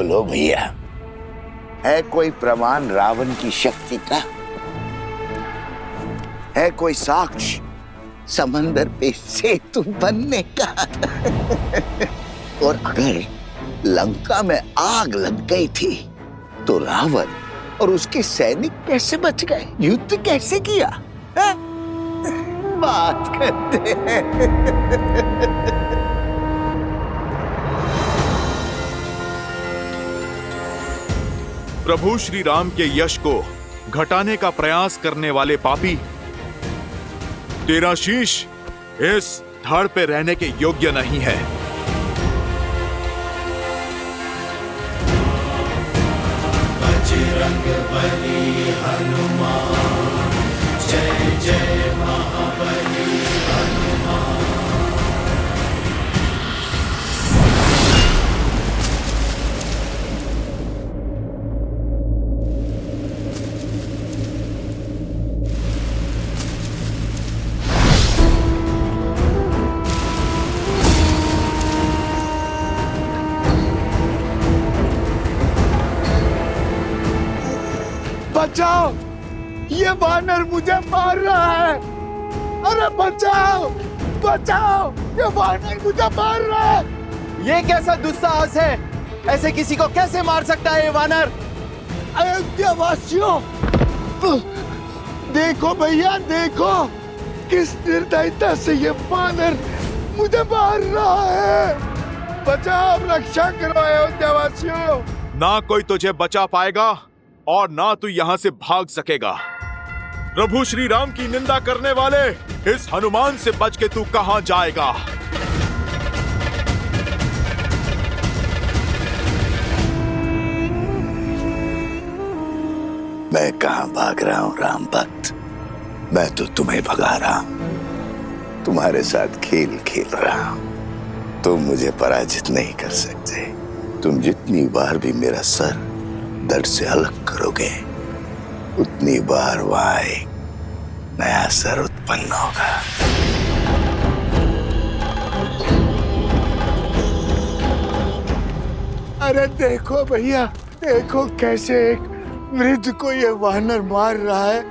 बोलो भैया, है कोई प्रमाण रावण की शक्ति का? है कोई साक्ष्य समंदर पे सेतु बनने का? और अगर लंका में आग लग गई थी तो रावण और उसके सैनिक कैसे बच गए? युद्ध कैसे किया? है? बात करते हैं। प्रभु श्री राम के यश को घटाने का प्रयास करने वाले पापी, तेरा शीश इस धड़ पे रहने के योग्य नहीं है। बजरंग बली हनुमान, जय जय महाबली हनुमान। बचाओ, ये वानर मुझे मार रहा है। अरे बचाओ, बचाओ, ये वानर मुझे मार रहा है। ये कैसा दुस्साहस है? ऐसे किसी को कैसे मार सकता है ये वानर? अयोध्या वासियों, देखो भैया, देखो किस निर्दयता से ये वानर मुझे मार रहा है। बचाओ, रक्षा करो अयोध्या वासियों। ना कोई तुझे बचा पाएगा और ना तू यहां से भाग सकेगा। प्रभु श्री राम की निंदा करने वाले इस हनुमान से बच के तू कहां जाएगा? मैं कहां भाग रहा हूं राम भक्त? मैं तो तुम्हें भगा रहा हूं, तुम्हारे साथ खेल खेल रहा हूं। तुम मुझे पराजित नहीं कर सकते। तुम जितनी बार भी मेरा सर धड़ से अलग करोगे, उतनी बार वहां एक नया सर उत्पन्न होगा। अरे देखो भैया, देखो कैसे एक वृद्ध को ये वानर मार रहा है।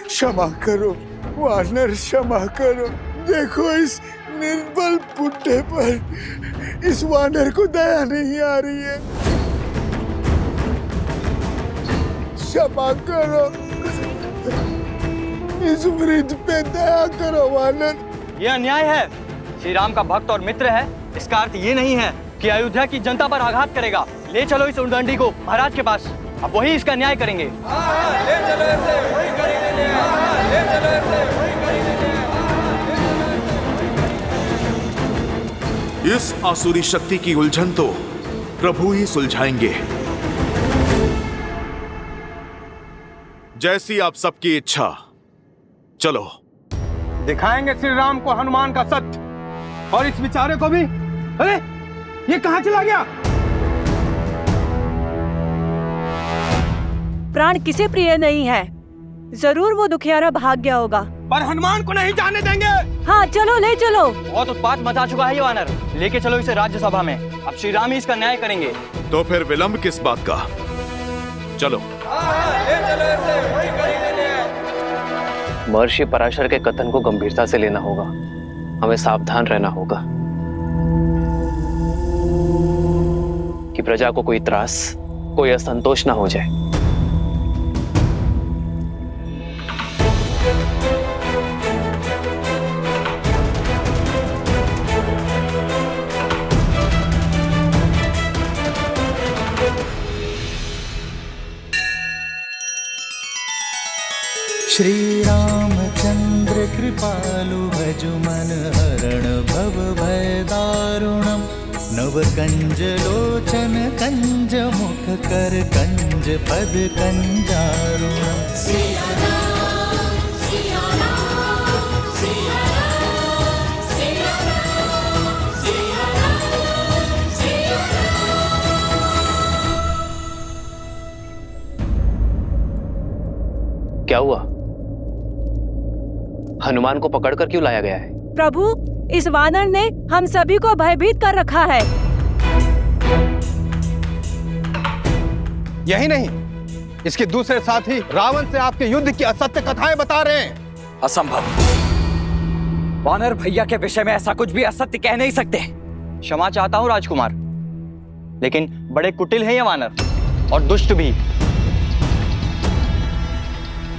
क्षमा करो वानर, क्षमा करो। देखो इस निर्बल बुड्ढे पर इस वानर को दया नहीं आ रही है। क्षमा करो, इस वृद्ध पे दया करो वानर। ये अन्याय है। श्री राम का भक्त और मित्र है, इसका अर्थ ये नहीं है कि अयोध्या की जनता पर आघात करेगा। ले चलो इस उद्दंडी को महाराज के पास, अब वही इसका न्याय करेंगे। ले चलो ऐसे, वही करेंगे न्याय। ले चलो ऐसे, वही करेंगे न्याय। इस आसुरी शक्ति की उलझन तो प्रभु ही सुलझाएंगे। जैसी आप सबकी इच्छा। चलो दिखाएंगे श्री राम को हनुमान का सत्य, और इस बेचारे को भी। अरे ये कहां चला गया? प्राण किसे प्रिय नहीं है? जरूर वो दुखियारा भाग गया होगा, पर हनुमान को नहीं जाने देंगे। हाँ चलो, ले चलो। बहुत उत्पात मचा चुका है ये वानर, लेके चलो इसे राज्यसभा में। अब श्री राम ही इसका न्याय करेंगे। तो फिर विलंब किस बात का? चलो। ले चलो ऐसे, वही करेंगे न्याय। महर्षि पराशर के कथन को गंभीरता से लेना होगा, हमें सावधान रहना होगा कि प्रजा को कोई त्रास, कोई असंतोष ना हो जाए। श्री रामचंद्र कृपालु भजु मन हरण भव भय दारुणम। नव कंज लोचन कंज मुख कर कंज पद कंजारुणम। सिया राम, सिया राम, सिया राम, सिया राम, सिया राम, सिया राम। क्या हुआ? हनुमान को पकड़कर क्यों लाया गया है? प्रभु, इस वानर ने हम सभी को भयभीत कर रखा है। यही नहीं, इसके दूसरे साथी रावण से आपके युद्ध की असत्य कथाएं बता रहे हैं। असंभव। वानर भैया के विषय में ऐसा कुछ भी असत्य कह नहीं सकते। क्षमा चाहता हूं राजकुमार, लेकिन बड़े कुटिल हैं ये वानर और दुष्ट भी।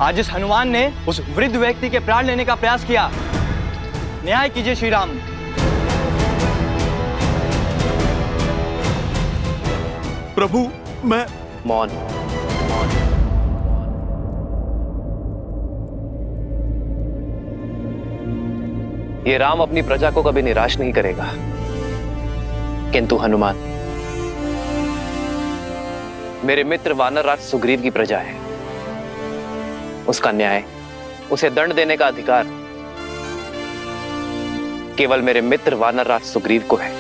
आज इस हनुमान ने उस वृद्ध व्यक्ति के प्राण लेने का प्रयास किया। न्याय कीजिए श्री राम। प्रभु, मैं मौन। ये राम अपनी प्रजा को कभी निराश नहीं करेगा, किंतु हनुमान मेरे मित्र वानरराज सुग्रीव की प्रजा है। उसका न्याय, उसे दंड देने का अधिकार केवल मेरे मित्र वानरराज सुग्रीव को है।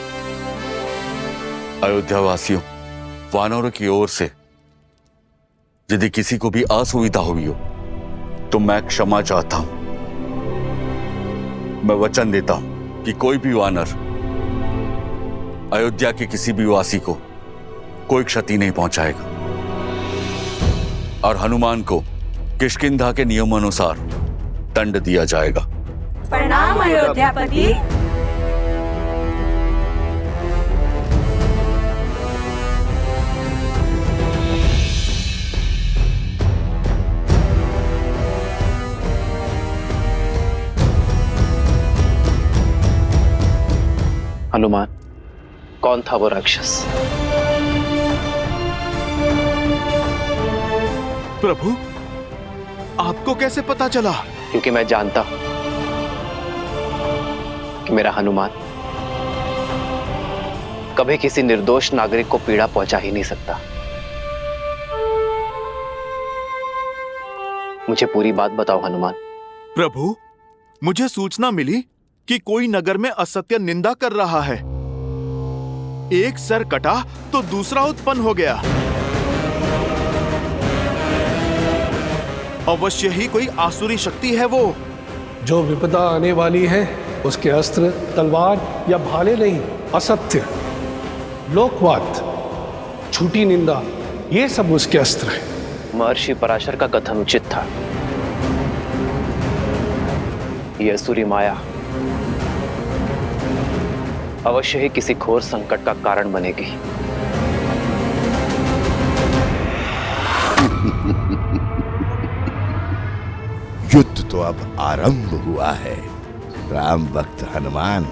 अयोध्या वासियों, वानरों की ओर से यदि किसी को भी असुविधा हुई हो तो मैं क्षमा चाहता हूं। मैं वचन देता हूं कि कोई भी वानर अयोध्या के किसी भी वासी को कोई क्षति नहीं पहुंचाएगा और हनुमान को किष्किंधा के नियमानुसार दंड दिया जाएगा। प्रणाम अयोध्यापति। हनुमान, कौन था वो राक्षस? प्रभु, आपको कैसे पता चला? क्योंकि मैं जानता हूं कि मेरा हनुमान कभी किसी निर्दोष नागरिक को पीड़ा पहुंचा ही नहीं सकता। मुझे पूरी बात बताओ हनुमान। प्रभु, मुझे सूचना मिली कि कोई नगर में असत्य निंदा कर रहा है। एक सर कटा तो दूसरा उत्पन्न हो गया। अवश्य ही कोई आसुरी शक्ति है वो। जो विपदा आने वाली है उसके अस्त्र तलवार या भाले नहीं, असत्य, लोकवाद, झूठी निंदा, ये सब उसके अस्त्र हैं। महर्षि पराशर का कथन उचित था। यह असुरी माया अवश्य ही किसी घोर संकट का कारण बनेगी। युद्ध तो अब आरंभ हुआ है राम भक्त हनुमान।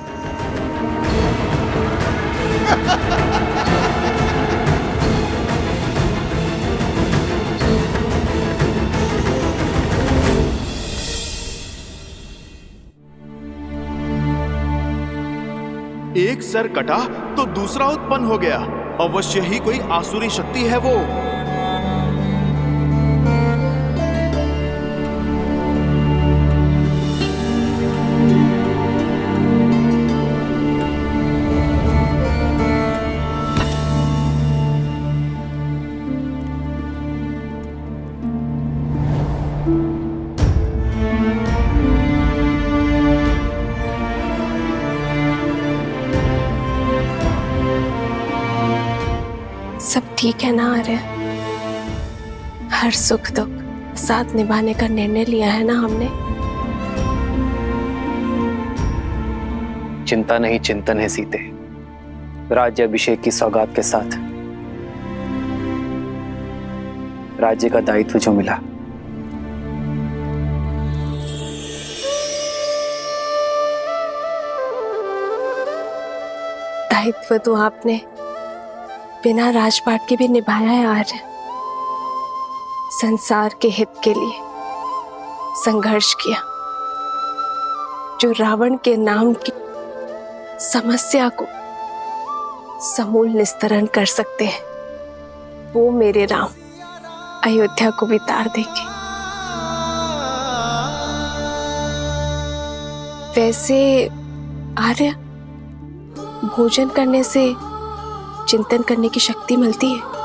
एक सर कटा तो दूसरा उत्पन्न हो गया। अवश्य ही कोई आसुरी शक्ति है वो। सब ठीक है ना आर्य? हर सुख दुख साथ निभाने का निर्णय लिया है ना हमने? चिंता नहीं चिंतन है सीते। राज्य अभिषेक की सौगात के साथ राज्य का दायित्व जो मिला, दायित्व तो आपने बिना राजपाट के भी निभाया है आर्य। संसार के हित के लिए संघर्ष किया। जो रावण के नाम की समस्या को समूल निस्तरण कर सकते हैं, वो मेरे राम अयोध्या को भी तार देंगे। वैसे आर्य, भोजन करने से चिंतन करने की शक्ति मिलती है।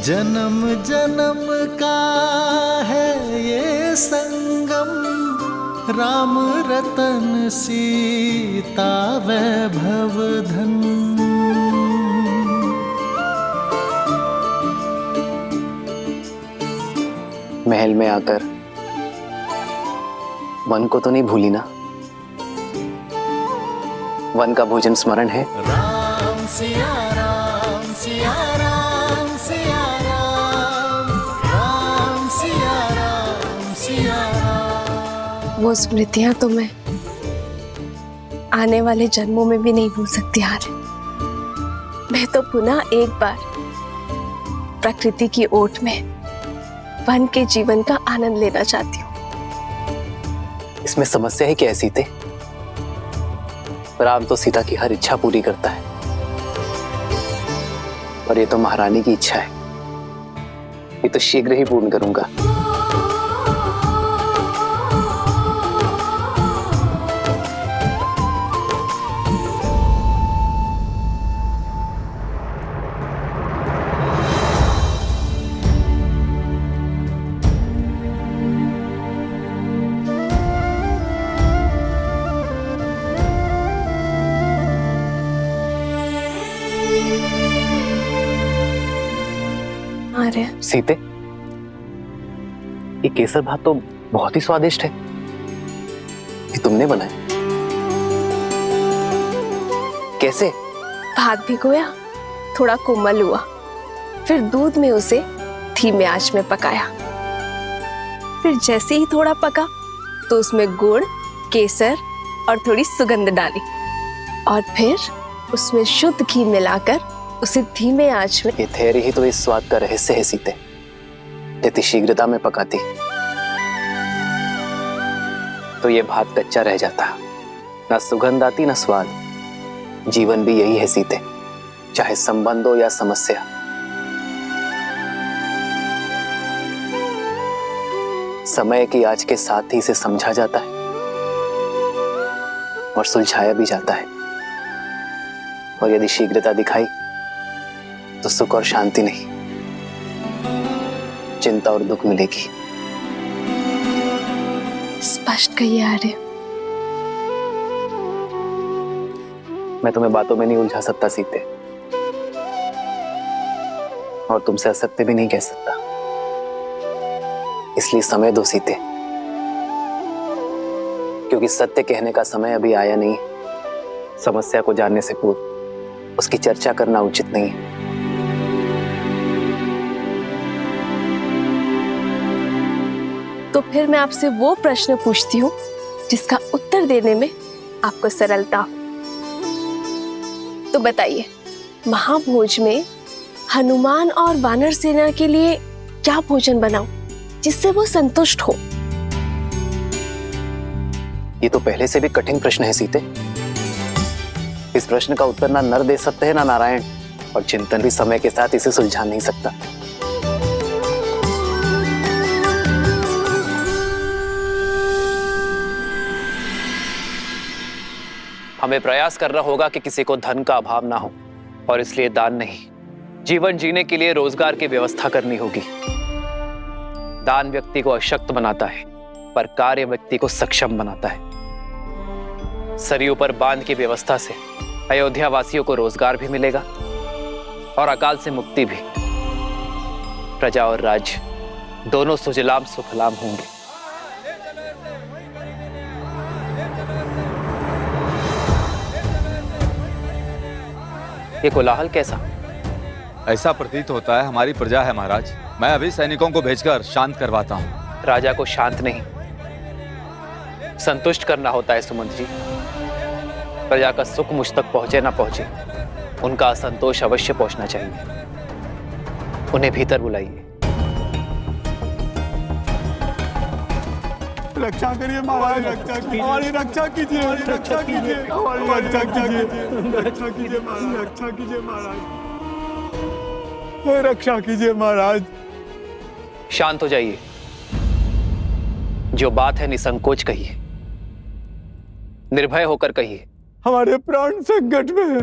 जन्म जन्म का है ये संगम, राम रतन सीता वैभव धन। महल में आकर वन को तो नहीं भूली ना? वन का भोजन स्मरण है? राम सिया राम सिया राम सिया राम, राम सिया राम सिया राम। वो स्मृतियां तो मैं आने वाले जन्मों में भी नहीं भूल सकती यार। मैं तो पुनः एक बार प्रकृति की ओट में वन के जीवन का आनंद लेना चाहती हूँ। इसमें समस्या है क्या सीते? राम तो सीता की हर इच्छा पूरी करता है, और ये तो महारानी की इच्छा है। ये तो शीघ्र ही पूर्ण करूंगा। सीते, ये केसर भात तो बहुत ही स्वादिष्ट है। ये तुमने बनाया? कैसे? भात भिगोया, थोड़ा कोमल हुआ, फिर दूध में उसे धीमे आंच में पकाया। फिर जैसे ही थोड़ा पका तो उसमें गुड़, केसर और थोड़ी सुगंध डाली, और फिर उसमें शुद्ध घी मिलाकर उसे धीमे आंच में। ये धैर्य ही तो इस स्वाद का रहस्य है सीते। यदि शीघ्रता में पकाती तो ये भात कच्चा रह जाता, ना सुगंध आती ना स्वाद। जीवन भी यही है सीते, चाहे संबंध हो या समस्या। समय की आज के साथ ही इसे समझा जाता है और सुलझाया भी जाता है। और यदि शीघ्रता दिखाई तो सुख और शांति नहीं, चिंता और दुख मिलेगी। स्पष्ट कहिए आर्य। मैं तुम्हें बातों में नहीं उलझा सकता सीते, और तुमसे असत्य भी नहीं कह सकता। इसलिए समय दो सीते, क्योंकि सत्य कहने का समय अभी आया नहीं। समस्या को जानने से पूर्व उसकी चर्चा करना उचित नहीं है। तो फिर मैं आपसे वो प्रश्न पूछती हूँ जिसका उत्तर देने में आपको सरलता हो। तो बताइए, महाभोज में हनुमान और वानर सेना के लिए क्या भोजन बनाऊं जिससे वो संतुष्ट हो? ये तो पहले से भी कठिन प्रश्न है सीते। इस प्रश्न का उत्तर ना नर दे सकते हैं ना नारायण, और चिंतन भी समय के साथ इसे सुलझा नहीं सकता। हमें प्रयास करना होगा कि किसी को धन का अभाव ना हो, और इसलिए दान नहीं, जीवन जीने के लिए रोजगार की व्यवस्था करनी होगी। दान व्यक्ति को अशक्त बनाता है, पर कार्य व्यक्ति को सक्षम बनाता है। सरयू पर बांध की व्यवस्था से अयोध्या वासियों को रोजगार भी मिलेगा और अकाल से मुक्ति भी। प्रजा और राज्य दोनों सुजलाम सुफलाम होंगे। ये कोलाहल कैसा? ऐसा प्रतीत होता है हमारी प्रजा है महाराज। मैं अभी सैनिकों को भेजकर शांत करवाता हूँ। राजा को शांत नहीं, संतुष्ट करना होता है सुमंत जी। प्रजा का सुख मुझ तक पहुंचे ना पहुंचे, उनका असंतोष अवश्य पहुंचना चाहिए। उन्हें भीतर बुलाइए। रक्षा करिए महाराज, रक्षा कीजिए, हमारी रक्षा कीजिए, रक्षा कीजिए, हमारी रक्षा कीजिए, रक्षा कीजिए महाराज, रक्षा कीजिए महाराज, रक्षा कीजिए महाराज। शांत हो जाइए। जो बात है निसंकोच कहिए, निर्भय होकर कहिए। हमारे प्राण संकट में है,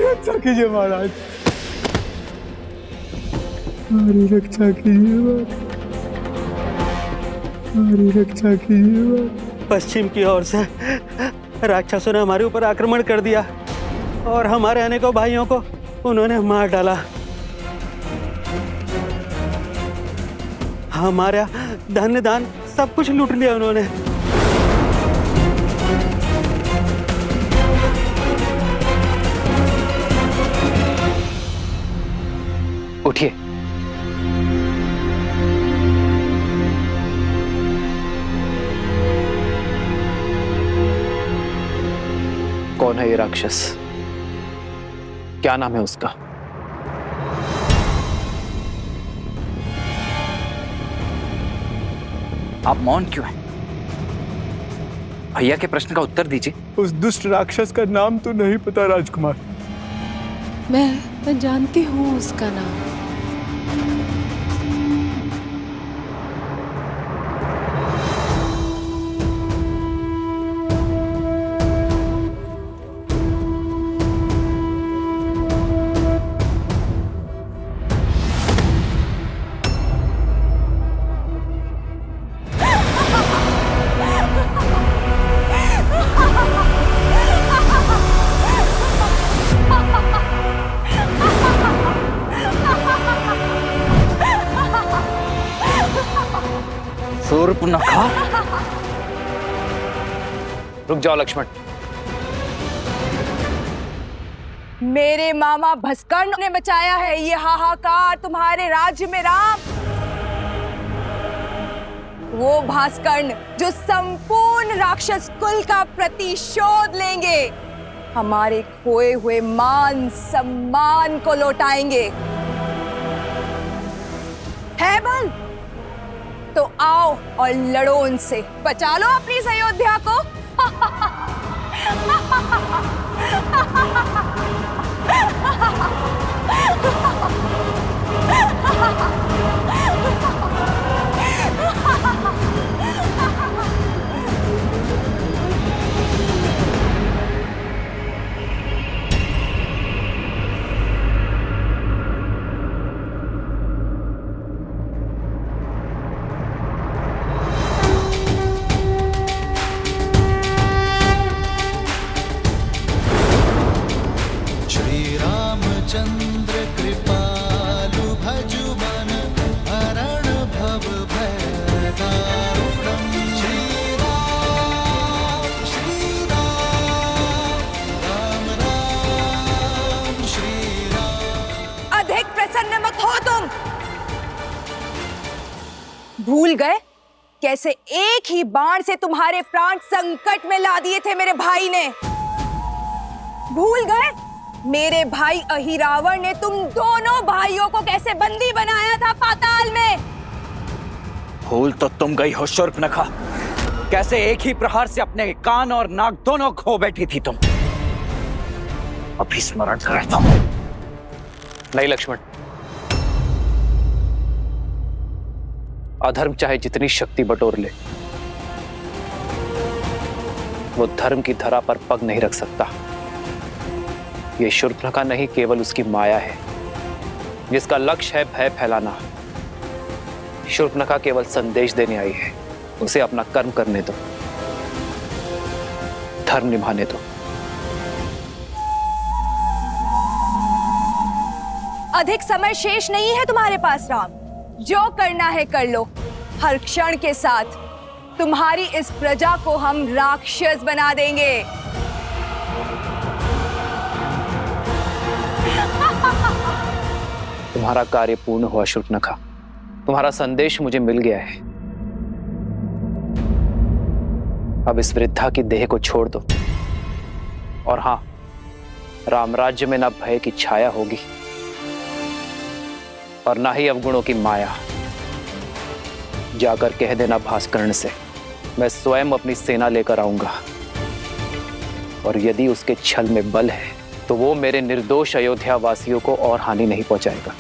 रक्षा कीजिए महाराज, हमारी रक्षा कीजिए महाराज। हमारी रक्षा कीजिए। पश्चिम की ओर से राक्षसों ने हमारे ऊपर आक्रमण कर दिया और हमारे अनेकों भाइयों को उन्होंने मार डाला। हमारा धन दान सब कुछ लूट लिया उन्होंने। उठिए। कौन है ये राक्षस? क्या नाम है उसका? आप मौन क्यों हैं? भैया के प्रश्न का उत्तर दीजिए। उस दुष्ट राक्षस का नाम तो नहीं पता राजकुमार। मैं जानती हूँ उसका नाम। शूर्पणखा। रुक जाओ लक्ष्मण। मेरे मामा भस्कर्ण ने बचाया है ये हाहाकार तुम्हारे राज्य में राम। वो भास्कर्ण जो संपूर्ण राक्षस कुल का प्रतिशोध लेंगे, हमारे खोए हुए मान सम्मान को लौटाएंगे। है बल तो आओ और लड़ो उनसे, बचा लो अपनी इस अयोध्या को। चंद्र कृपालु भजु मन हरण भव भय दारुणम। श्री राम राम राम श्री राम। अधिक प्रसन्न मत हो तुम। भूल गए कैसे एक ही बाण से तुम्हारे प्राण संकट में ला दिए थे मेरे भाई ने? भूल गए मेरे भाई अहिरावण ने तुम दोनों भाइयों को कैसे बंदी बनाया था पाताल में? भूल तो तुम गई हो शूर्पणखा। कैसे एक ही प्रहार से अपने कान और नाक दोनों खो बैठी थी तुम। अभी स्मरण करता हूं। नहीं लक्ष्मण, अधर्म चाहे जितनी शक्ति बटोर ले, वो धर्म की धरा पर पग नहीं रख सकता। ये शूर्पणखा नहीं, केवल उसकी माया है जिसका लक्ष्य है भय फैलाना। शूर्पणखा केवल संदेश देने आई है। उसे अपना कर्म करने दो, धर्म निभाने दो। अधिक समय शेष नहीं है तुम्हारे पास राम। जो करना है कर लो। हर क्षण के साथ तुम्हारी इस प्रजा को हम राक्षस बना देंगे। तुम्हारा कार्य पूर्ण हुआ शूर्पणखा। तुम्हारा संदेश मुझे मिल गया है। अब इस वृद्धा की देह को छोड़ दो। और हां, रामराज्य में ना भय की छाया होगी और ना ही अवगुणों की माया। जाकर कह देना भास्कर्ण से, मैं स्वयं अपनी सेना लेकर आऊंगा और यदि उसके छल में बल है तो वो मेरे निर्दोष अयोध्या वासियों को और हानि नहीं पहुंचाएगा।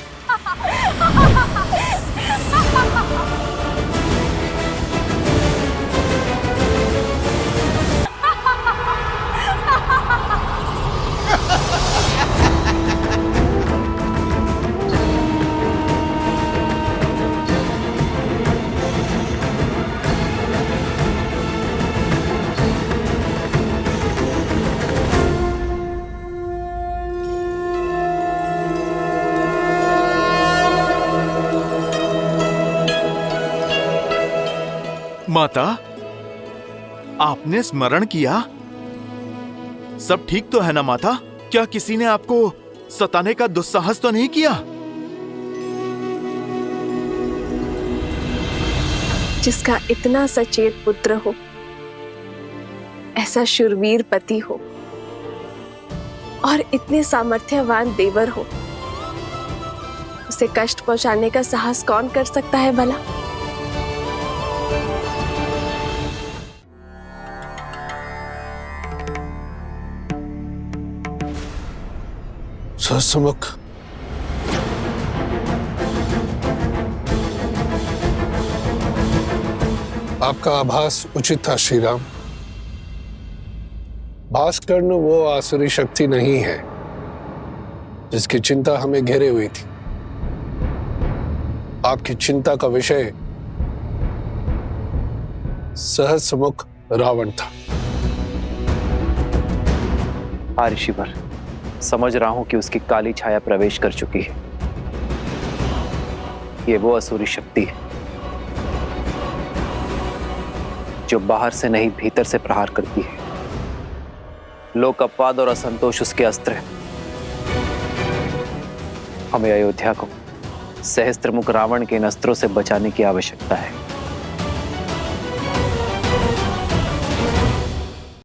माता, आपने स्मरण किया? सब ठीक तो है ना माता? क्या किसी ने आपको सताने का दुस्साहस तो नहीं किया? जिसका इतना सचेत पुत्र हो, ऐसा शूरवीर पति हो और इतने सामर्थ्यवान देवर हो, उसे कष्ट पहुंचाने का साहस कौन कर सकता है भला? सहस्त्रमुख, आपका आभास उचित था श्री राम। भास्कर्ण वो आसुरी शक्ति नहीं है जिसकी चिंता हमें घेरे हुई थी। आपकी चिंता का विषय सहस्त्रमुख रावण था। हाँ ऋषिवर, समझ रहा हूं कि उसकी काली छाया प्रवेश कर चुकी है। ये वो असुरी शक्ति है जो बाहर से नहीं भीतर से प्रहार करती है। लोक अपवाद और असंतोष उसके अस्त्र है। हमें अयोध्या को सहस्त्रमुख रावण के इन अस्त्रों से बचाने की आवश्यकता है।